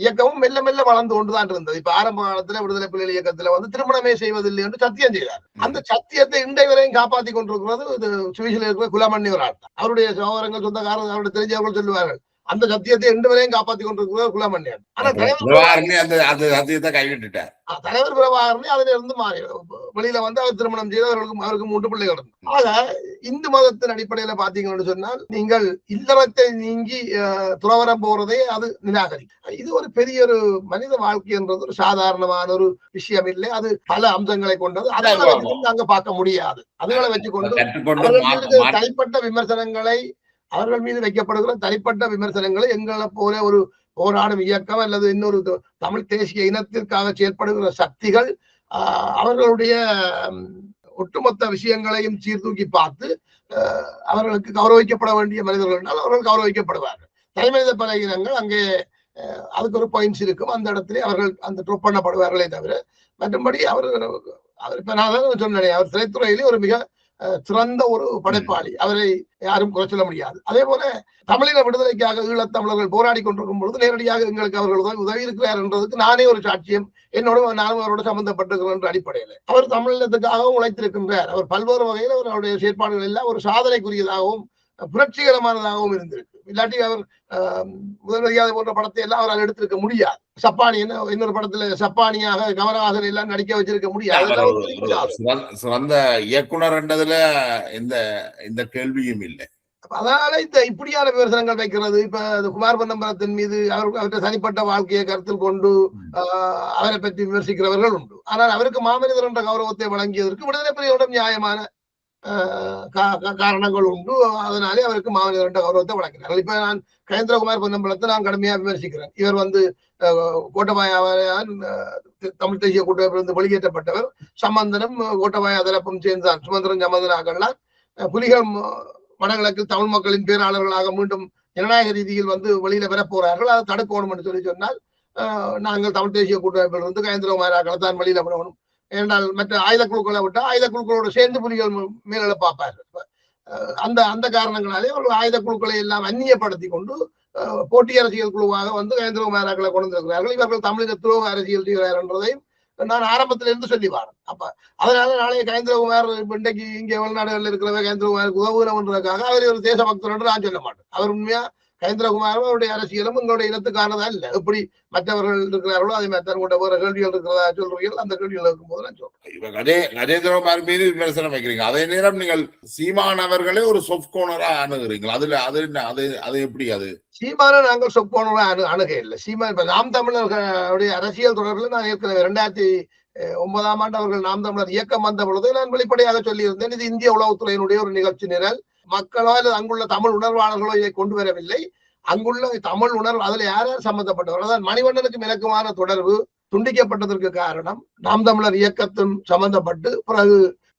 இயக்கமும் மெல்ல மெல்ல வளர்ந்து கொண்டுதான் இருந்தது. இப்ப ஆரம்ப காலத்துல விடுதலை புலிகள் இயக்கத்துல திருமணமே செய்வதில்லை என்று சத்தியம் செய்தார். அந்த சத்தியத்தை இன்றைய வரையும் காப்பாற்றி கொண்டிருக்கிறது இது சுவிசில் இருக்கிற குலமண்ணி ஒரு ஆள். அவருடைய சகோதரங்கள் சொந்தக்காரர்கள் அவருடைய தெரிஞ்சவர்கள் சொல்லுவார்கள் அந்த சத்தியத்தை இன்று வரையும் காப்பாற்றி கொண்டிருக்கிறார் குலமணியன். ஆனா சத்தியத்தை கைவிட்டுட்டார் தலைவர் பிரபாகரனே அதுல இருந்து மாறி வெளியில வந்து அவர் திருமணம் செய்து அவருக்கு 3 பிள்ளைகள். ஆக இந்து மதத்தின் அடிப்படையில பாத்தீங்கன்னு சொன்னால் நீங்கள் இல்லறத்தை நீங்கி துறவரம் போறதே அது நிராகரிக்கும். இது ஒரு பெரிய ஒரு மனித வாழ்க்கை என்றது ஒரு சாதாரணமான ஒரு விஷயம் இல்லை. அது பல அம்சங்களை கொண்டது. அதனால அங்க பார்க்க முடியாது. அதுகளை வச்சுக்கொண்டு தனிப்பட்ட விமர்சனங்களை அவர்கள் மீது வைக்கப்படுகிற தனிப்பட்ட விமர்சனங்களை எங்களை போல ஒரு போராடும் இயக்கம் அல்லது இன்னொரு தமிழ் தேசிய இனத்திற்காக செயற்படுகிற சக்திகள் அவர்களுடைய ஒட்டுமொத்த விஷயங்களையும் சீர்தூக்கி பார்த்து அவர்களுக்கு கௌரவிக்கப்பட வேண்டிய மனிதர்கள் என்றால் அவர்கள் கௌரவிக்கப்படுவார்கள். தனிமனித பல இனங்கள் அங்கே அதுக்கு ஒரு பாயிண்ட்ஸ் இருக்கும். அந்த இடத்திலே அவர்கள் அந்த ட்ரோப் பண்ணப்படுவார்களே தவிர மற்றும்படி அவர் இப்ப நான் சொன்னேன் அவர் திரைத்துறையிலே ஒரு மிக சிறந்த ஒரு படைப்பாளி. அவரை யாரும் குறை சொல்ல முடியாது. அதே போல தமிழின விடுதலைக்காக ஈழத்தமிழர்கள் போராடி கொண்டிருக்கும் பொழுது நேரடியாக எங்களுக்கு அவர்கள் உதவி இருக்கிறார் என்றதுக்கு நானே ஒரு சாட்சியம். என்னோட நானும் அவரோட சம்பந்தப்பட்டிருக்கிறேன் என்ற அடிப்படையில் அவர் தமிழினத்துக்காகவும் உழைத்திருக்கின்றார். அவர் பல்வேறு வகையில் அவருடைய செயற்பாடுகள் எல்லாம் ஒரு சாதனைக்குரியதாகவும் புரட்சிகரமானதாகவும் இருந்திருக்கு. இல்லாட்டி அவர் முதல் மரியாதை போன்ற படத்தை எல்லாம் அவரால் எடுத்திருக்க முடியாது. சப்பானி இன்னொரு படத்துல சப்பானியாக கமலஹாசன் எல்லாம் நடிக்க வச்சிருக்க முடியாது. சிறந்த இயக்குனர் என்றதுல இந்த கேள்வியும் இல்லை. அதனால இப்படியான விமர்சனங்கள் வைக்கிறது. இப்ப குமார் பன்னம்பலத்தின் மீது அவருடைய தனிப்பட்ட வாழ்க்கையை கருத்தில் கொண்டு அவரை பற்றி விமர்சிக்கிறவர்கள் உண்டு. ஆனால் அவருக்கு மாமனிதர் என்ற கௌரவத்தை வழங்கியதற்கு விடுதலை புலிகளிடம் நியாயமான காரணங்கள் உண்டு. அதனாலே அவருக்கு மாமனிதர் என்ற கௌரவத்தை வழங்கினார்கள். இப்ப நான் கஜேந்திரகுமார் பொன்னம்பலத்தை நான் கடுமையா விமர்சிக்கிறேன். இவர் கோட்டபாயாவால் தமிழ் தேசிய கூட்டமைப்பிலிருந்து வெளியேற்றப்பட்டவர். சம்பந்தனும் கோட்டபாயா தரப்பும் சேர்ந்தான். சுமந்திரன் சம்பந்தனாக்கள்லாம் புலிகள் வடகிழக்கில் தமிழ் மக்களின் பேராளர்களாக மீண்டும் ஜனநாயக ரீதியில் வெளியில பெற போறார்கள். அதை தடுக்கணும் என்று சொன்னால் நாங்கள் தமிழ் தேசிய கூட்டமைப்பிலிருந்து கஜேந்திரகுமாராக்களை தான் வெளியில விடணும். ஏனென்றால் மற்ற ஆயுத குழுக்களை விட்டா ஆயுத குழுக்களோடு சேர்ந்து புலிகள் மேல பார்ப்பார்கள். அந்த காரணங்களாலே ஒரு ஆயுத குழுக்களை எல்லாம் அந்நியப்படுத்தி கொண்டு போட்டி அரசியல் குழுவாக கஜேந்திரகுமாராக்களை கொண்டு வந்திருக்கிறார்கள். இவர்கள் தமிழக துரோக அரசியல் செய்கிறார் என்றதையும் நான் ஆரம்பத்திலிருந்து சொல்லி வரேன். அப்ப அதனால நாளைய கஜேந்திரகுமார் இன்றைக்கு இங்கே வெளிநாடுகளில் இருக்கிறவங்க கஜேந்திரகுமாருக்கு உதவுகிறவன்றதுக்காக அவர் ஒரு தேசபக்தர் என்று நான் சொல்ல மாட்டேன். அவர் உண்மையா கஜேந்திரகுமாரும் அவருடைய அரசியலும் உங்களுடைய இனத்துக்கானதா இல்லை. எப்படி மற்றவர்கள் இருக்கிறார்களோ அதே மாதிரி தன் கூட வேற கேள்விகள் இருக்கிறதா சொல்றீர்கள். அந்த கேள்விகள் இருக்கும்போது நான் சொல்றேன். கஜேந்திரகுமார் மீது விமர்சனம் வைக்கிறீங்க. அதே நேரம் நீங்கள் சீமான் அவர்களே ஒரு சொஃப்ட் கோர்னரா அணுகிறீங்களா? அது எப்படி? அது சீமான நாங்கள் சொஃப்ட் கோர்னரா அணுக இல்லை. சீமான் இப்ப நாம் தமிழர்களுடைய அரசியல் தொடர்பில் நான் ஏற்கனவே 2009ஆம் ஆண்டு அவர்கள் நாம் தமிழர் இயக்கம் வந்த பொழுது நான் வெளிப்படையாக சொல்லியிருந்தேன். இது இந்திய உளவுத்துறையினுடைய ஒரு நிகழ்ச்சி நிரல். மக்களோ அல்லது அங்குள்ள தமிழ் உணர்வாளர்களோ இதை கொண்டு வரவில்லை. அங்குள்ள தமிழ் உணர்வு அதுல யார் சம்பந்தப்பட்டவர் அதான் மணிவண்ணனுக்கு இலக்கமான தொடர்பு துண்டிக்கப்பட்டதற்கு காரணம் நாம் தமிழர் இயக்கத்தும் சம்பந்தப்பட்டு பிறகு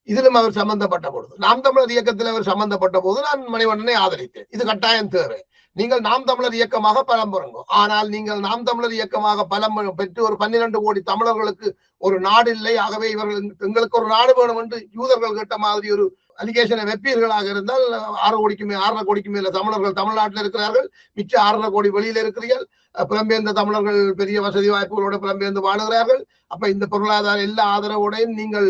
இதிலும் அவர் சம்பந்தப்பட்ட பொழுது நாம் தமிழர் இயக்கத்தில் அவர் சம்பந்தப்பட்ட போது நான் மணிவண்ணனை ஆதரித்தேன். இது கட்டாயம் தேவை. நீங்கள் நாம் தமிழர் இயக்கமாக பலம் பெறுங்க. ஆனால் நீங்கள் நாம் தமிழர் இயக்கமாக பலம் பெற்று ஒரு 12 கோடி தமிழர்களுக்கு ஒரு நாடு இல்லை, ஆகவே இவர்கள் எங்களுக்கு ஒரு நாடு வேணும் என்று யூதர்கள் கேட்ட மாதிரி ஒரு அலிகேஷனை வெப்பீர்களாக இருந்தால் 6.5 கோடிக்கு மேல தமிழர்கள் தமிழ்நாட்டில் இருக்கிறார்கள், மிச்ச 6.5 கோடி வெளியில இருக்கிறீர்கள். புலம்பெயர்ந்த தமிழர்கள் பெரிய வசதி வாய்ப்புகளோட புலம்பெயர்ந்து வாழுகிறார்கள். அப்ப இந்த பொருளாதார எல்லா ஆதரவோடையும் நீங்கள்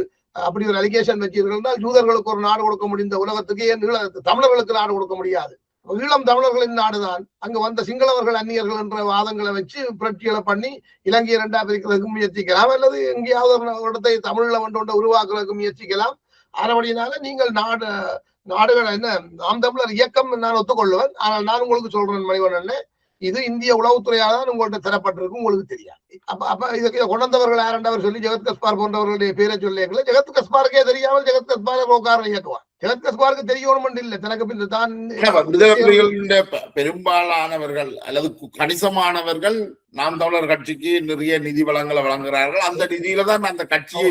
அப்படி ஒரு அலிகேஷன் வச்சீர்கள், யூதர்களுக்கு ஒரு நாடு கொடுக்க முடிந்த உலகத்துக்கு ஏன் தமிழர்களுக்கு நாடு கொடுக்க முடியாது? ஈழம் தமிழர்களின் நாடுதான். அங்க வந்த சிங்களவர்கள் அந்நியர்கள் என்ற வாதங்களை வச்சு புரட்சிகளை பண்ணி இலங்கை 2ஆ பிரிக்கிறதுக்கு முயற்சிக்கலாம், அல்லது எங்கேயாவது ஒரு இடத்தை தமிழ்ல வந்து உருவாக்குறதுக்கு முயற்சிக்கலாம். ஆனபடினால நீங்கள் நாடுகள் என்ன நாம் தமிழர் இயக்கம் நான் ஒத்துக்கொள்ளுவேன். ஆனால் நான் உங்களுக்கு சொல்றேன் மணிவண்ணன், இது இந்திய உளவுத்துறையால் தான் உங்கள்கிட்ட தரப்பட்டிருக்கு, உங்களுக்கு தெரியாது. அப்ப இதை கொண்டவர்கள் யாரெண்டவர் சொல்லி ஜெகத் கஸ்பார் போன்றவர்களுடைய பேரை சொல்லியங்கள, ஜெகத் கஸ்பாருக்கே தெரியாமல் ஜெகத் கஸ்பாரை கோக்காரன் இயக்குவார். ஜெகத் கஸ்பாருக்கு தெரியணும் இல்லை, தனக்கு பின் தான் பெரும்பாலானவர்கள் அல்லது கணிசமானவர்கள் நாம் தமிழர் கட்சிக்கு நிறைய நிதி வளங்களை வழங்குகிறார்கள். அந்த நிதியில தான் அந்த கட்சியை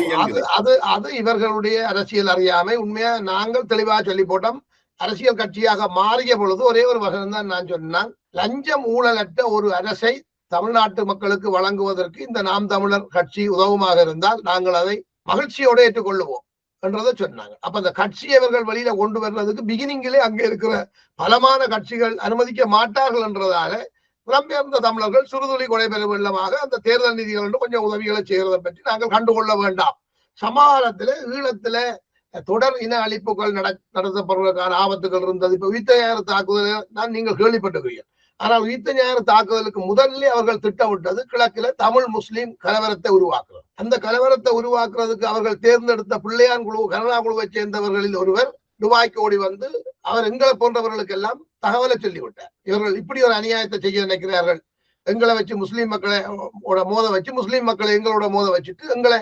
அது இவர்களுடைய அரசியல் அறியாமை. உண்மையா நாங்கள் தெளிவாக சொல்லி போட்டோம். அரசியல் கட்சியாக மாறிய பொழுது ஒரே ஒரு வசனம் தான் நான் சொன்னான், லஞ்சம் ஊழலற்ற ஒரு அரசை தமிழ்நாட்டு மக்களுக்கு வழங்குவதற்கு இந்த நாம் தமிழர் கட்சி உதவுமாக இருந்தால் நாங்கள் அதை மகிழ்ச்சியோடு ஏற்றுக்கொள்ளுவோம் என்றதை சொன்னாங்க. அப்ப அந்த கட்சியை அவர்கள் வெளியில கொண்டு வர்றதுக்கு பிகினிங்கிலே அங்கே இருக்கிற பலமான கட்சிகள் அனுமதிக்க மாட்டார்கள் என்றதால புலம்பெயர்ந்த தமிழர்கள் சுறுதுளி கொடைபெற வெள்ளமாக அந்த தேர்தல் நிதிகள் கொஞ்சம் உதவிகளை செய்வதை பற்றி நாங்கள் கண்டுகொள்ள வேண்டாம். சமாதானத்தில ஈழத்தில தொடர் இன அழிப்புகள் நடத்தப்படுவதற்கான ஆபத்துகள் இருந்தது. இப்ப உயிர்த்த தாக்குதல் தான் நீங்கள் கேள்விப்பட்டிருக்கிறீர்கள். ஆனால் உயிர்த்த தாக்குதலுக்கு முதல்ல அவர்கள் திட்டமிட்டது கிழக்கில தமிழ் முஸ்லீம் கலவரத்தை உருவாக்குறது. அந்த கலவரத்தை உருவாக்குறதுக்கு அவர்கள் தேர்ந்தெடுத்த பிள்ளையான் குழு கனடா குழுவை சேர்ந்தவர்களில் ஒருவர் துபாய்க்கு ஓடி வந்து அவர் எங்களை போன்றவர்களுக்கு எல்லாம் தகவலை சொல்லிவிட்டார். இவர்கள் இப்படி ஒரு அநியாயத்தை செய்ய நினைக்கிறார்கள், எங்களை வச்சு முஸ்லீம் மக்களை மோத வச்சு முஸ்லீம் மக்களை எங்களோட மோத வச்சுட்டு எங்களை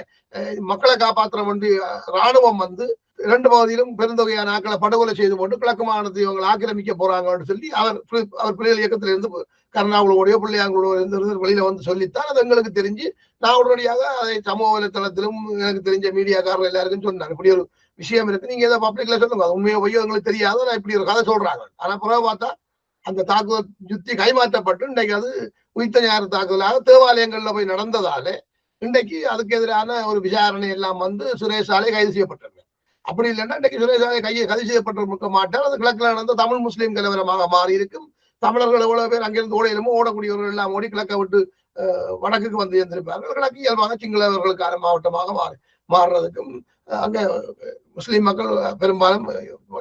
மக்களை காப்பாற்ற வேண்டி ராணுவம் வந்து 2 பகுதியிலும் பெருந்தொகையான ஆக்களை படுகொலை செய்து போட்டு கிழக்கு மாகாணத்தை இவங்களை ஆக்கிரமிக்க போறாங்கன்னு சொல்லி அவர் பிள்ளைகள் இயக்கத்திலிருந்து கருணாகுழுவோடையோ பிள்ளையாங்குழுவோ இருந்து வெளியில வந்து சொல்லித்தான் அது எங்களுக்கு தெரிஞ்சு நான் உடனடியாக அதை சமூக வலைத்தளத்திலும் எனக்கு தெரிஞ்ச மீடியாக்காரர் எல்லாருக்கும் சொன்னாங்க, இப்படி ஒரு விஷயம் இருக்கு, நீங்க ஏதோ பப்ளிக்ல சொல்லுங்க, உண்மையோ பொய்யோ எங்களுக்கு தெரியாது, நான் இப்படி ஒரு கதை சொல்றாங்க. ஆனா பிறகு பார்த்தா அந்த தாக்குதல் யுத்தி கைமாற்றப்பட்டு இன்றைக்கு அது உயிர்த்த ஞாயிறு தாக்குதலாக தேவாலயங்கள்ல போய் நடந்ததால இன்றைக்கு அதுக்கு எதிரான ஒரு விசாரணை எல்லாம் வந்து சுரேஷாலே கைது செய்யப்பட்டிருக்க. அப்படி இல்லைன்னா இன்றைக்கு சுரேஷாலே கைது செய்யப்பட்டிருக்க மாட்டார். அது கிழக்கில் நடந்த தமிழ் முஸ்லீம் கலவரமாக மாறி இருக்கும். தமிழர்கள் எவ்வளவு பேர் அங்கிருந்து ஓடையிலுமோ ஓடக்கூடியவர்கள் எல்லாம் ஓடி கிழக்கை விட்டு வடக்குக்கு வந்து இருந்திருப்பார்கள். கிழக்கு இயல்பாக சிங்களவர்களுக்கான மாவட்டமாக மாறுறதுக்கும் அங்க முஸ்லீம் மக்கள் பெரும்பாலும்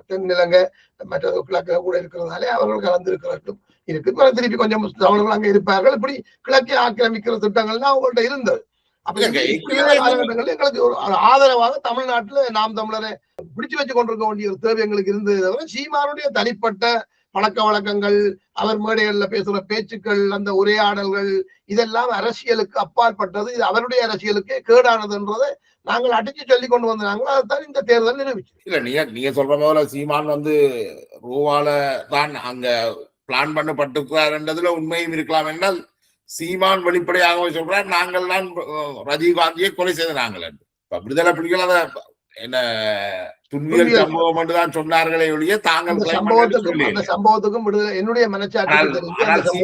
தென்னிலங்கை மற்ற கிழக்கு கூட இருக்கிறதாலே அவர்கள் கலந்திருக்கிறதும் இருக்கு. திருப்பி கொஞ்சம் தமிழர்கள் அங்க இருப்பார்கள். இப்படி கிழக்கை ஆக்கிரமிக்கிற திட்டங்கள்லாம் அவங்கள்ட்ட இருந்தது. காலகட்டங்களில் எங்களுக்கு ஒரு ஆதரவாக தமிழ்நாட்டுல நாம் தமிழரை பிடிச்சு வச்சு கொண்டிருக்க வேண்டிய ஒரு தேவை எங்களுக்கு இருந்தது. தவிர சீமானுடைய தனிப்பட்ட பழக்க வழக்கங்கள், அவர் மேடைகள்ல பேசுற பேச்சுக்கள், அந்த உரையாடல்கள் இதெல்லாம் அரசியலுக்கு அப்பாற்பட்டது. இது அவருடைய அரசியலுக்கே கேடானதுன்றதை நாங்கள் அடிச்சு சொல்லி கொண்டு வந்தாங்களோ அதுதான் இந்த தேர்தல் நிரூபிச்சு. இல்ல நீங்க சொல்ற போல சீமான் வந்து ரூவால தான் அங்க பிளான் பண்ணப்பட்டிருக்கிறார்ன்றதுல உண்மையும் இருக்கலாம் என்றால் சீமான் வெளிப்படையாக சொல்றார், நாங்கள் தான் ராஜீவ்காந்தியை கொலை செய்த நாங்கள் விடுதலை புலிகள் அதை என்ன துன்பியல் சம்பவம் என்று தான் சொன்னார்களே ஒழிய தாங்கள் சம்பவத்துக்கும் விடுதலை என்னுடைய மனச்சாட்சி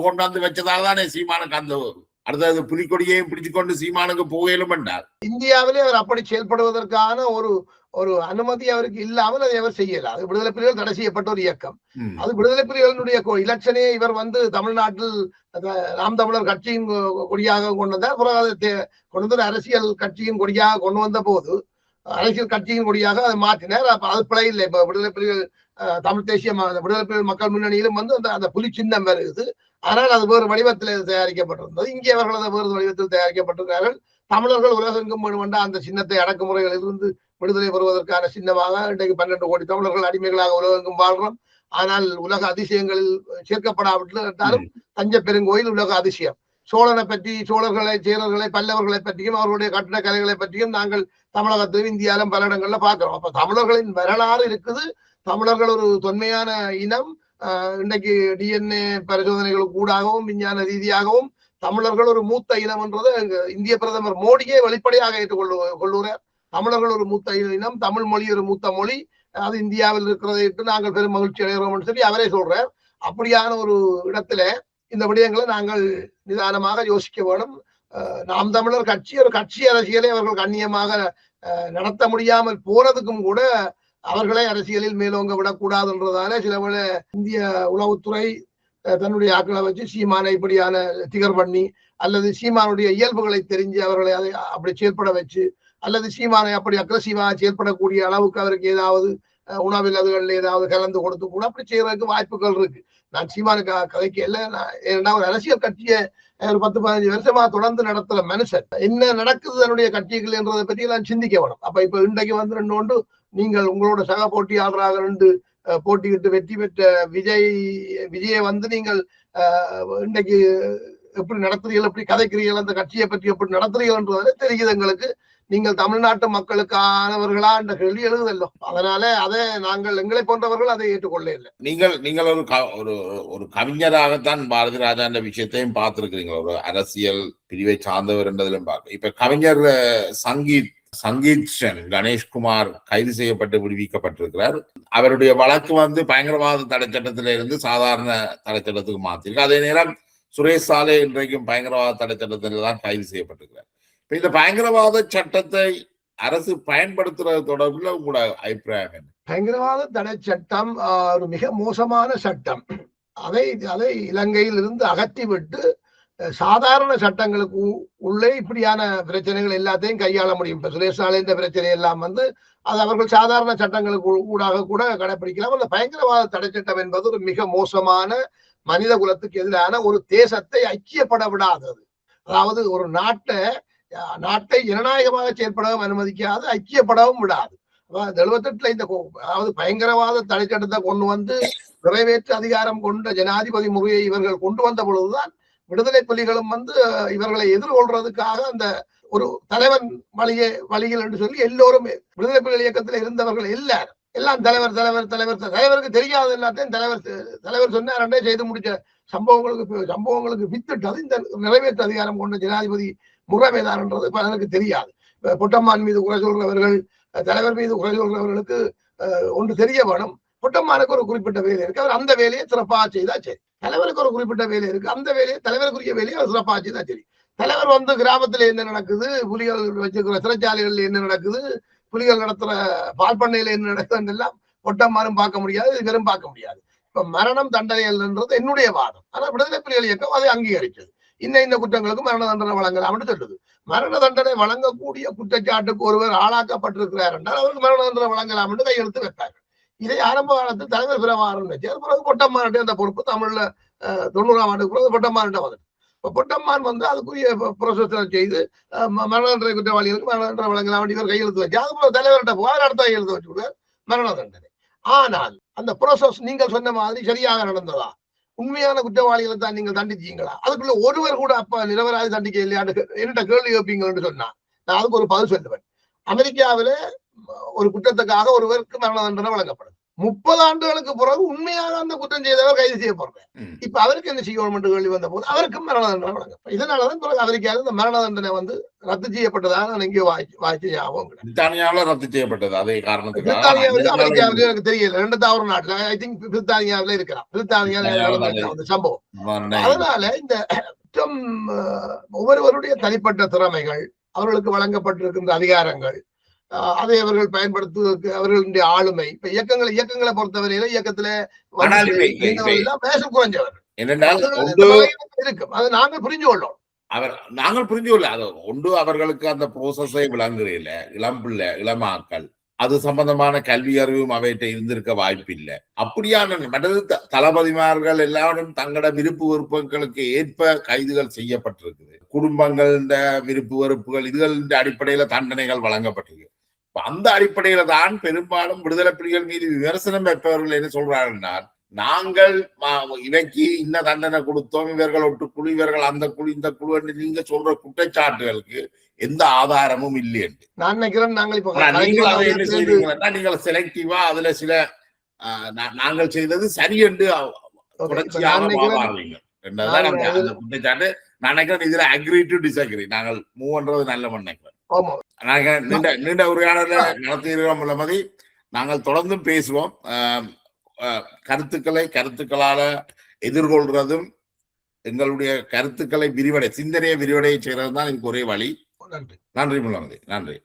கொண்டாந்து வச்சதால் தானே சீமானுக்கு அந்த அடுத்தது புலிக்கொடியையும் பிடிச்சுக்கொண்டு சீமானுக்கு புகையிலும் என்றார். இந்தியாவிலே அவர் அப்படி செயல்படுவதற்கான ஒரு அனுமதி அவருக்கு இல்லாமல் அதை அவர் செய்யல. அது விடுதலை புலிகள் தடை செய்யப்பட்ட ஒரு இயக்கம். அது விடுதலை புலிகளுடைய இலட்சணே இவர் வந்து தமிழ்நாட்டில் நாம் தமிழர் கட்சியின் கொடியாக கொண்டு வந்தார். கொண்டு வந்து அரசியல் கட்சியின் கொடியாக கொண்டு வந்த போது அரசியல் கட்சியின் கொடியாக அதை மாற்றினார். அப்ப அது பிழை இல்லை. இப்ப விடுதலை புலிகள் தமிழ் தேசிய விடுதலை புலிகள் மக்கள் முன்னணியிலும் வந்து அந்த புலி சின்னம் வருது. ஆனால் அது வேறு வடிவத்தில் தயாரிக்கப்பட்டிருந்தது. இங்கே அவர்கள் அதை வேறு வடிவத்தில் தயாரிக்கப்பட்டிருக்கிறார்கள். தமிழர்கள் உலகெங்கும் வேண்டுமென்ற அந்த சின்னத்தை அடக்குமுறைகளில் இருந்து விடுதலை பெறுவதற்கான சின்னமாக இன்றைக்கு 12 கோடி தமிழர்கள் அடிமைகளாக உலகெங்கும் வாழ்றோம். ஆனால் உலக அதிசயங்களில் சேர்க்கப்படாவிட்டாலும் தஞ்சை பெருங்கோயில் உலக அதிசயம். சோழனை பற்றி, சோழர்களை, சேரர்களை, பல்லவர்களை பற்றியும் அவர்களுடைய கட்டட கலைகளை பற்றியும் நாங்கள் தமிழகத்திலும் இந்தியாவிலும் பல இடங்கள்ல பார்க்கிறோம். அப்ப தமிழர்களின் வரலாறு இருக்குது. தமிழர்கள் ஒரு தொன்மையான இனம். இன்றைக்கு டிஎன்ஏ பரிசோதனைகளுக்கு கூடாகவும் விஞ்ஞான ரீதியாகவும் தமிழர்கள் ஒரு மூத்த இனம் என்றதை இந்திய பிரதமர் மோடியே வெளிப்படையாக ஏற்றுக்கொள்ளுகிறார். தமிழர்கள் ஒரு மூத்த இனம், தமிழ் மொழி ஒரு மூத்த மொழி, அது இந்தியாவில் இருக்கிறதை நாங்கள் பெரும் மகிழ்ச்சி அடைகிறோம் சொல்லி அவரே சொல்றார். அப்படியான ஒரு இடத்துல இந்த விடயங்களை நாங்கள் நிதானமாக யோசிக்க வேணும். நாம் தமிழர் கட்சி ஒரு கட்சி அரசியலை அவர்கள் கண்ணியமாக நடத்த முடியாமல் போனதுக்கும் கூட அவர்களை அரசியலில் மேலோங்க விடக்கூடாதுன்றதால சில வேளை இந்திய உளவுத்துறை தன்னுடைய ஆக்களை வச்சு சீமானை இப்படியான திகர் பண்ணி அல்லது சீமானுடைய இயல்புகளை தெரிஞ்சு அவர்களை அதை அப்படி செயல்பட வச்சு அல்லது சீமானை அப்படி அக்ரஸிவாக செயல்படக்கூடிய அளவுக்கு அவருக்கு ஏதாவது உணவில் அதுகளில் ஏதாவது கலந்து கொடுத்து கூட அப்படி செய்யறதுக்கு வாய்ப்புகள் இருக்கு. நான் சீமானுக்கு கதைக்கு இல்லை, நான் ஒரு அரசியல் கட்சியை ஒரு 10-15 வருஷமா தொடர்ந்து நடத்துற மனுஷன். என்ன நடக்குது தன்னுடைய கட்சிகள் என்றதை பற்றி எல்லாம் சிந்திக்க வேணும். அப்ப இப்ப இன்றைக்கு வந்து ரெண்டு நீங்கள் உங்களோட சக போட்டியாளராக ரெண்டு போட்டியிட்டு வெற்றி பெற்ற விஜயை வந்து நீங்கள் இன்றைக்கு எப்படி நடத்துறீர்கள், எப்படி கதைக்கிறீர்கள், அந்த கட்சியை பற்றி எப்படி நடத்துறீங்கன்றதை தெரியுது எங்களுக்கு. நீங்கள் தமிழ்நாட்டு மக்களுக்கானவர்களா என்ற கேள்வி எழுதுதല്ലോ. அதனால அதை நாங்கள் எங்களை போன்றவர்கள் அதை ஏற்றுக்கொள்ள இல்லை. நீங்கள் ஒரு கவிஞராகத்தான் பாரதி ராஜா என்ற விஷயத்தையும் பார்த்திருக்கிறீங்க, ஒரு அரசியல் பிரிவை சார்ந்தவர் என்றதிலும் பார்க்க. இப்ப கவிஞர் சங்கீத் கணேஷ்குமார் கைது செய்யப்பட்டு விடுவிக்கப்பட்டிருக்கிறார். அவருடைய வழக்கு வந்து பயங்கரவாத தடை சட்டத்திலிருந்து சாதாரண தடை சட்டத்துக்கு மாத்திருக்கு. அதே நேரம் சுரேஷ் சாலே இன்றைக்கும் பயங்கரவாத தடை சட்டத்தில் தான் கைது செய்யப்பட்டிருக்கிறார். இப்ப இந்த பயங்கரவாத சட்டத்தை அரசு பயன்படுத்துறது தொடர்பில் உங்களோட அபிப்பிராயம் என்ன? பயங்கரவாத தடை சட்டம் ஒரு மிக மோசமான சட்டம். அதை இலங்கையில் இருந்து அகற்றிவிட்டு சாதாரண சட்டங்களுக்கு உள்ளே இப்படியான பிரச்சனைகள் எல்லாத்தையும் கையாள முடியும். இப்ப சுரேஷ் சாலைன்ற பிரச்சனை எல்லாம் வந்து அது அவர்கள் சாதாரண சட்டங்களுக்கு ஊடாக கூட கடைபிடிக்கலாம். அந்த பயங்கரவாத தடை சட்டம் என்பது ஒரு மிக மோசமான மனித குலத்துக்கு எதிரான ஒரு தேசத்தை ஐக்கியப்பட விடாதது. அதாவது ஒரு நாட்டை ஜனநாயகமாக செயல்படவும் அனுமதிக்காது, ஐக்கியப்படவும் விடாது. 78 இந்த அதாவது பயங்கரவாத தடை சட்டத்தை கொண்டு வந்து நிறைவேற்று அதிகாரம் கொண்ட ஜனாதிபதி முறையை இவர்கள் கொண்டு வந்த பொழுதுதான் விடுதலை புலிகளும் வந்து இவர்களை எதிர்கொள்றதுக்காக அந்த ஒரு தலைவன் வழியில் என்று சொல்லி எல்லோரும் விடுதலை புலிகள் இயக்கத்தில் இருந்தவர்கள் எல்லாம் தலைவருக்கு தெரியாத எல்லாத்தையும் தலைவர் சொன்னாரே செய்து முடிச்ச சம்பவங்களுக்கு வித்துட்டது இந்த நிறைவேற்று அதிகாரம் கொண்ட ஜனாதிபதி முறைமைதான்ன்றது எனக்கு தெரியாது. பொட்டம்மான் மீது குறை சொல்றவர்கள், தலைவர் மீது குறை சொல்றவர்களுக்கு ஒன்று தெரிய வேணும். பொட்டம்மானுக்கு ஒரு குறிப்பிட்ட வேலை இருக்கு, அவர் அந்த வேலையை சிறப்பாக செய்தா சரி. தலைவருக்கு ஒரு குறிப்பிட்ட வேலை இருக்கு, அந்த வேலையை தலைவருக்குரிய வேலையை அவர் சிறப்பாக செய்தா சரி. தலைவர் வந்து கிராமத்துல என்ன நடக்குது, புலிகள் வச்சிருக்கிற சிறைச்சாலைகள்ல என்ன நடக்குது, புலிகள் நடத்துற பால் பண்ணையில என்ன நடக்குதுன்னு எல்லாம் பொட்டம்மானும் பார்க்க முடியாது, இவரும் பார்க்க முடியாது. இப்ப மரணம் தண்டனைன்றது என்னுடைய வாதம். ஆனா விடுதலை புலிகள் இயக்கம் அதை அங்கீகரிச்சது. இந்த குற்றங்களுக்கு மரண தண்டனை வழங்கலாம்னு சொல்லுது. மரண தண்டனை வழங்கக்கூடிய குற்றச்சாட்டுக்கு ஒருவர் ஆளாக்கப்பட்டிருக்கிறார் என்றால் அவருக்கு மரண தண்டனை வழங்கலாம் என்று கையெழுத்து வைப்பார்கள். இதை ஆரம்ப காலத்தில் தலைவர் பிரபாகரன் வச்சார். பிறகு பொட்டம்மான் அந்த பொறுப்பு தமிழ்ல 90ஆம் ஆண்டுக்கு பிறகு பொட்டம்மான் வந்து பொட்டம்மான் வந்து அதுக்குரிய ப்ரொசஸ் செய்து மரண தண்டனை குற்றவாளிகளுக்கு மரண தண்டனை வழங்கலாம் இவர் கையெழுத்து வச்சு அதுபோல தலைவர்கிட்ட போவார், அடுத்த கையெழுத்து வச்சு விடுவார் மரண தண்டனை. ஆனால் அந்த ப்ரோசஸ் நீங்கள் சொன்ன மாதிரி சரியாக நடந்ததா? உண்மையான குற்றவாளிகளை தான் நீங்கள் தண்டிச்சீங்களா? அதுக்குள்ள ஒருவர் கூட அப்ப நிரபராதி தண்டிக்க இல்லையான்னு என்னட்ட கேள்வி கேட்பீங்கன்னு சொன்னா நான் அதுக்கு ஒரு பதில் சொல்லுவேன். அமெரிக்காவில ஒரு குற்றத்துக்காக ஒருவருக்கு மரண தண்டனை வழங்கப்படும். 30 ஆண்டுகளுக்கு பிறகு உண்மையாக அந்த குற்றம் செய்தவர் கைது செய்யப்படுறார். இப்ப அவருக்கு என்ன செய்யணும் கேள்வி வந்த போது அவருக்கும் மரண தண்டனை வழங்கப்படும். இதனாலதான் பிறகு அமெரிக்காவில் இந்த மரண தண்டனை வந்து ரத்து செய்யப்பட்டதாக நான் எங்கேயோ வாய்ச்சி ஞாபகம் பிரித்தானியாவில் ரத்து செய்யப்பட்டது. அதே காரணத்துக்கு அமெரிக்காவில எனக்கு தெரியல, 2வது நாட்டுல ஐ திங்க் பிரித்தானியாவில இருக்கலாம். பிரித்தானியாவில் அந்த சம்பவம். அதனால இந்த ஒவ்வொருவருடைய தனிப்பட்ட திறமைகள், அவர்களுக்கு வழங்கப்பட்டிருக்கின்ற அதிகாரங்கள், அதை அவர்கள் பயன்படுத்துவதற்கு அவர்களுடைய ஆளுமை. இப்ப இயக்கங்களை பொறுத்தவரையில இயக்கத்துல பேச குறைஞ்சவர்கள் இருக்கும். அதை நாங்கள் புரிஞ்சு கொள்ளோம். நாங்கள் புரிஞ்சு கொள்ள அது ஒன்று அவர்களுக்கு அந்த ப்ரோசஸை விளங்குறையில இளமாக்கள் அது சம்பந்தமான கல்வி அறிவும் அவைகிட்ட இருந்திருக்க வாய்ப்பு இல்லை. அப்படியான மற்றது தளபதிமார்கள் எல்லாரும் தங்களோட விருப்பு வெறுப்புகளுக்கு ஏற்ப கைதுகள் செய்யப்பட்டிருக்குது. குடும்பங்கள விருப்பு வெறுப்புகள் இதுகளின் அடிப்படையில தண்டனைகள் வழங்கப்பட்டிருக்கு. அந்த அடிப்படையில தான் பெரும்பாலும் விடுதலை புலிகள் மீது விமர்சனம் வைப்பவர்கள் என்ன சொல்றாங்கன்னா, நாங்கள் இவைக்கு இந்த தண்டனை கொடுத்தோம், இவர்கள் ஒட்டுக்குழு, இவர்கள் அந்த குழு, இந்த குழு என்று நீங்க சொல்ற குற்றச்சாட்டுகளுக்கு எந்த ஆதாரமும் இல்லை என்று நான் நினைக்கிறேன். நீங்கள் செலக்டிவா அதுல சில நாங்கள் செய்தது சரி என்று தொடர்ச்சியாக வாதாடுவீங்க. குற்றச்சாட்டு நான் நினைக்கிறேன் இதுல அக்ரி டு டிஸ்அக்ரி. நாங்கள் மூவ் பண்றது நல்ல நினைக்கிறேன். நீண்ட உரையாடல நடத்தியிருக்கிறோம் மதி. நாங்கள் தொடர்ந்து பேசுவோம். கருத்துக்களால எதிர்கொள்றதும் எங்களுடைய கருத்துக்களை சிந்தனையை விரிவடைய செய்யறது தான் எனக்கு ஒரே வழி. நன்றி முல்லமதி, நன்றி.